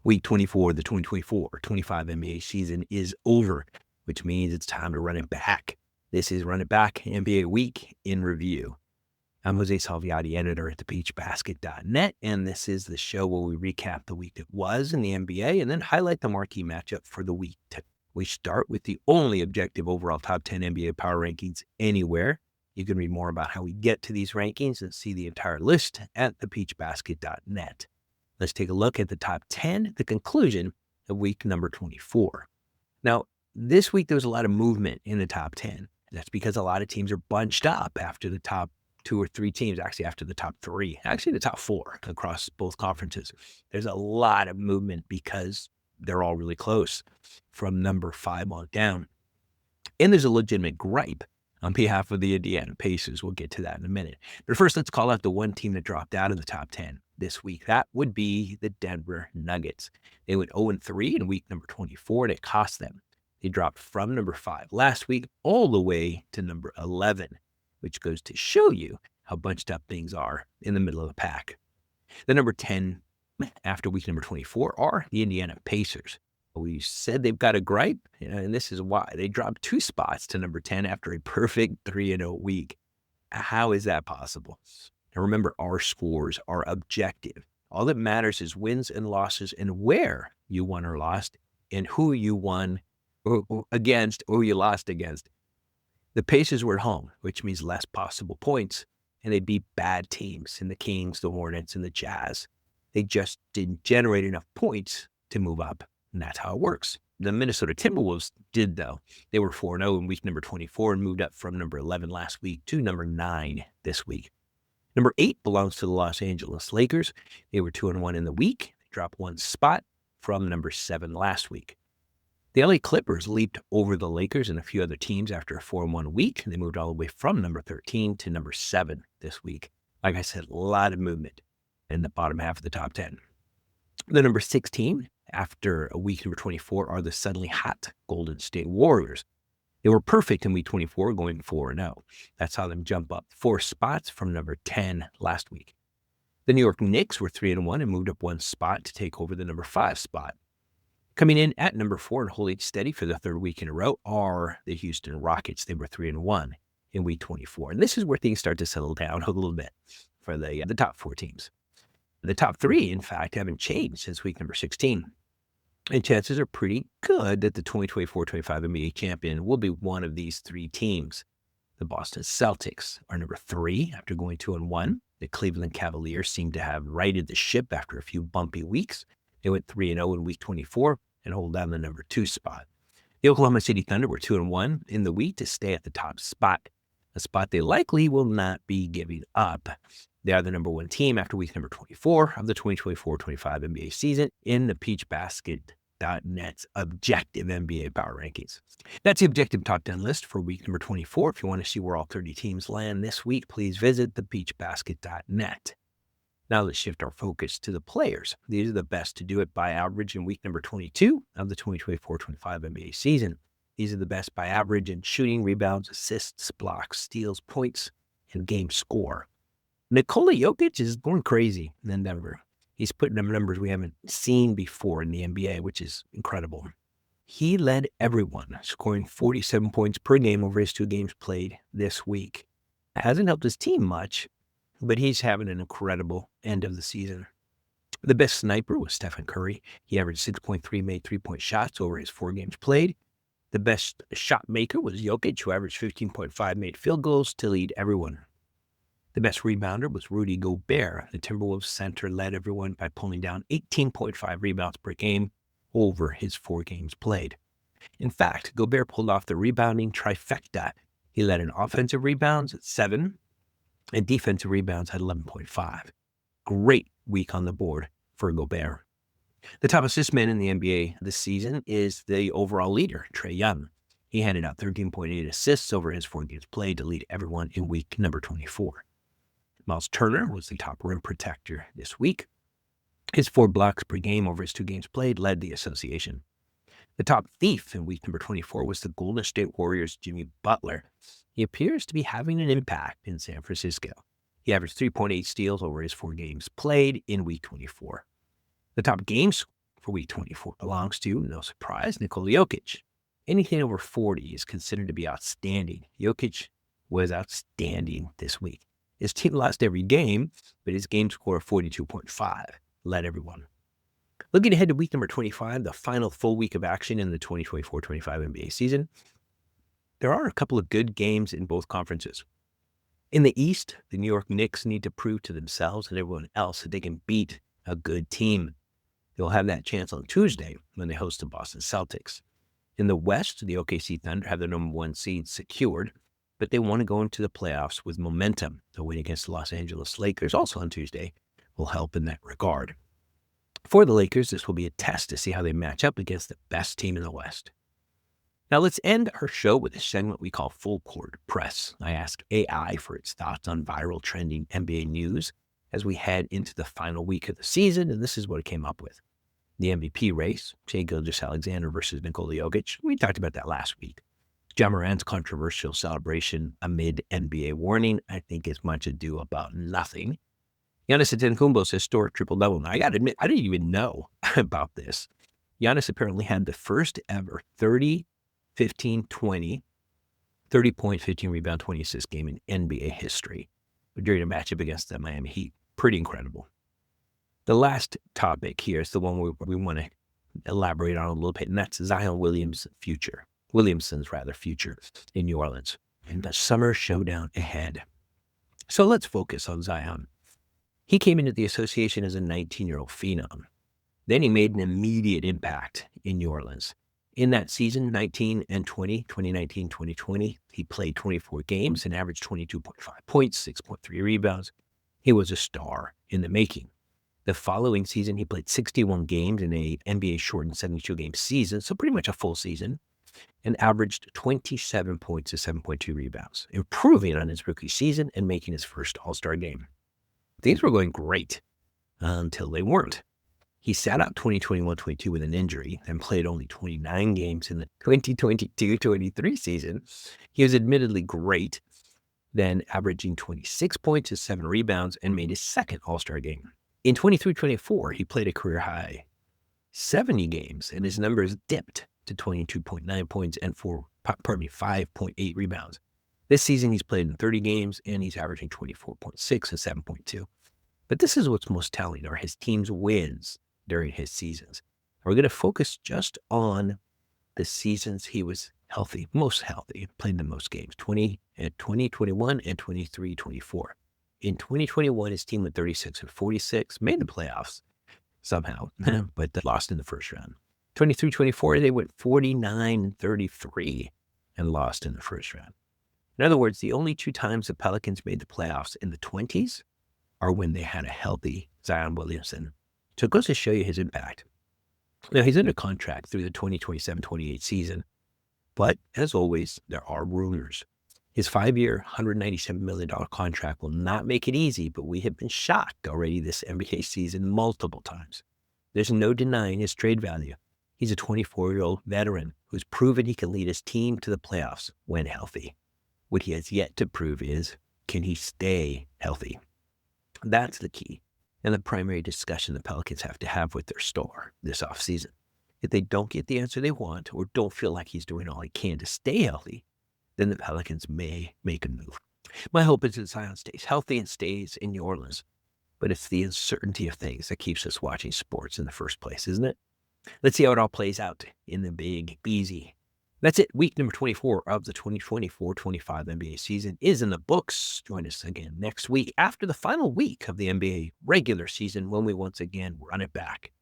Week 24, the 2024-25 NBA season is over, which means it's time to run it back. This is Run It Back NBA Week in Review. I'm Jose Salviati, editor at thebeachbasket.net, and this is the show where we recap the week that was in the NBA and then highlight the marquee matchup for the week. We start with the only objective overall top 10 NBA power rankings anywhere. You can read more about how we get to these rankings and see the entire list at thebeachbasket.net. Let's take a look at the top 10, the conclusion of week number 24. Now, this week there was a lot of movement in the top 10. That's because a lot of teams are bunched up after the top 2 or 3 teams, actually after the top 3, actually the top 4 across both conferences. There's a lot of movement because they're all really close from number 5 on down. And there's a legitimate gripe on behalf of the Indiana Pacers. We'll get to that in a minute. But first, let's call out the one team that dropped out of the top 10 this week. That would be the Denver Nuggets. They went 0-3 in week number 24, and it cost them. They dropped from number 5 last week all the way to number 11, which goes to show you how bunched up things are in the middle of the pack. The number 10 after week number 24 are the Indiana Pacers. We said they've got a gripe, and this is why. They dropped 2 spots to number 10 after a perfect 3-0 week. How is that possible? Now remember, our scores are objective. All that matters is wins and losses and where you won or lost and who you won against or you lost against. The Pacers were at home, which means less possible points, and they beat bad teams in the Kings, the Hornets, and the Jazz. They just didn't generate enough points to move up. And that's how it works. The Minnesota Timberwolves did, though. They were 4-0 in week number 24 and moved up from number 11 last week to number 9 this week. Number 8 belongs to the Los Angeles Lakers. They were 2-1 in the week. They dropped 1 spot from number 7 last week. The LA Clippers leaped over the Lakers and a few other teams after a 4-1 week. They moved all the way from number 13 to number 7 this week. Like I said, a lot of movement in the bottom half of the top 10. The number 16 after a week number 24 are the suddenly hot Golden State Warriors. They were perfect in week 24, going 4-0. That saw them jump up 4 spots from number 10 last week. The New York Knicks were 3-1 and moved up 1 spot to take over the number 5 spot. Coming in at number 4 and holding steady for the 3rd week in a row are the Houston Rockets. They were 3-1 in week 24. And this is where things start to settle down a little bit for the top 4 teams. The top 3, in fact, haven't changed since week number 16. And chances are pretty good that the 2024-25 NBA champion will be one of these 3 teams. The Boston Celtics are number 3 after going 2-1. The Cleveland Cavaliers seem to have righted the ship after a few bumpy weeks. They went 3-0 in week 24 and hold down the number 2 spot. The Oklahoma City Thunder were 2-1 in the week to stay at the top spot, a spot they likely will not be giving up. They are the number 1 team after week number 24 of the 2024-25 NBA season in the peachbasket.net's objective NBA power rankings. That's the objective top 10 list for week number 24. If you want to see where all 30 teams land this week, please visit thepeachbasket.net. Now let's shift our focus to the players. These are the best to do it by average in week number 22 of the 2024-25 NBA season. These are the best by average in shooting, rebounds, assists, blocks, steals, points, and game score. Nikola Jokic is going crazy in Denver. He's putting up numbers we haven't seen before in the NBA, which is incredible. He led everyone, scoring 47 points per game over his 2 games played this week. Hasn't helped his team much, but he's having an incredible end of the season. The best sniper was Stephen Curry. He averaged 6.3 made 3-point shots over his 4 games played. The best shot maker was Jokic, who averaged 15.5 made field goals to lead everyone. The best rebounder was Rudy Gobert. The Timberwolves center led everyone by pulling down 18.5 rebounds per game over his 4 games played. In fact, Gobert pulled off the rebounding trifecta. He led in offensive rebounds at 7 and defensive rebounds at 11.5. Great week on the board for Gobert. The top assist man in the NBA this season is the overall leader, Trae Young. He handed out 13.8 assists over his 4 games played to lead everyone in week number 24. Miles Turner was the top rim protector this week. His 4 blocks per game over his 2 games played led the association. The top thief in week number 24 was the Golden State Warriors' Jimmy Butler. He appears to be having an impact in San Francisco. He averaged 3.8 steals over his 4 games played in week 24. The top game for week 24 belongs to, no surprise, Nikola Jokic. Anything over 40 is considered to be outstanding. Jokic was outstanding this week. His team lost every game, but his game score of 42.5 led everyone. Looking ahead to week number 25, the final full week of action in the 2024-25 NBA season, there are a couple of good games in both conferences. In the East, the New York Knicks need to prove to themselves and everyone else that they can beat a good team. They'll have that chance on Tuesday when they host the Boston Celtics. In the West, the OKC Thunder have their number 1 seed secured, but they want to go into the playoffs with momentum. The win against the Los Angeles Lakers, also on Tuesday, will help in that regard. For the Lakers, this will be a test to see how they match up against the best team in the West. Now let's end our show with a segment we call Full Court Press. I asked AI for its thoughts on viral trending NBA news as we head into the final week of the season, and this is what it came up with. The MVP race, Shai Gilgeous-Alexander versus Nikola Jokic. We talked about that last week. Ja Morant's controversial celebration amid NBA warning, I think is much ado about nothing. Giannis Antetokounmpo's historic triple-double. Now, I got to admit, I didn't even know about this. Giannis apparently had the first ever 30, 15, 20, 30-point, 15-rebound, 20-assist game in NBA history during a matchup against the Miami Heat. Pretty incredible. The last topic here is the one we want to elaborate on a little bit, and that's Zion Williamson's future in New Orleans, and the summer showdown ahead. So let's focus on Zion. He came into the association as a 19-year-old phenom. Then he made an immediate impact in New Orleans. In that season, 19 and 20, 2019, 2020, he played 24 games and averaged 22.5 points, 6.3 rebounds. He was a star in the making. The following season, he played 61 games in a NBA-shortened 72-game season, so pretty much a full season, and averaged 27 points and 7.2 rebounds, improving on his rookie season and making his first All-Star game. Things were going great until they weren't. He sat out 2021-22 with an injury and played only 29 games in the 2022-23 season. He was admittedly great, then averaging 26 points and 7 rebounds and made his second All-Star game. In 23-24, he played a career-high 70 games, and his numbers dipped to 22.9 points and 5.8 rebounds. This season, he's played in 30 games, and he's averaging 24.6 and 7.2. But this is what's most telling, are his team's wins during his seasons. We're going to focus just on the seasons he was healthy, most healthy, played the most games, 2021 and 23-24. In 2021, his team went 36-46, made the playoffs somehow, but lost in the first round. 23-24, they went 49-33 and lost in the first round. In other words, the only 2 times the Pelicans made the playoffs in the 20s are when they had a healthy Zion Williamson. So it goes to show you his impact. Now, he's under contract through the 2027-28 season, but as always, there are rumors. His 5-year, $197 million contract will not make it easy, but we have been shocked already this NBA season multiple times. There's no denying his trade value. He's a 24-year-old veteran who's proven he can lead his team to the playoffs when healthy. What he has yet to prove is, can he stay healthy? That's the key and the primary discussion the Pelicans have to have with their star this offseason. If they don't get the answer they want or don't feel like he's doing all he can to stay healthy, then the Pelicans may make a move. My hope is that Zion stays healthy and stays in New Orleans. But it's the uncertainty of things that keeps us watching sports in the first place, isn't it? Let's see how it all plays out in the Big Easy. That's it. Week number 24 of the 2024-25 NBA season is in the books. Join us again next week after the final week of the NBA regular season when we once again run it back.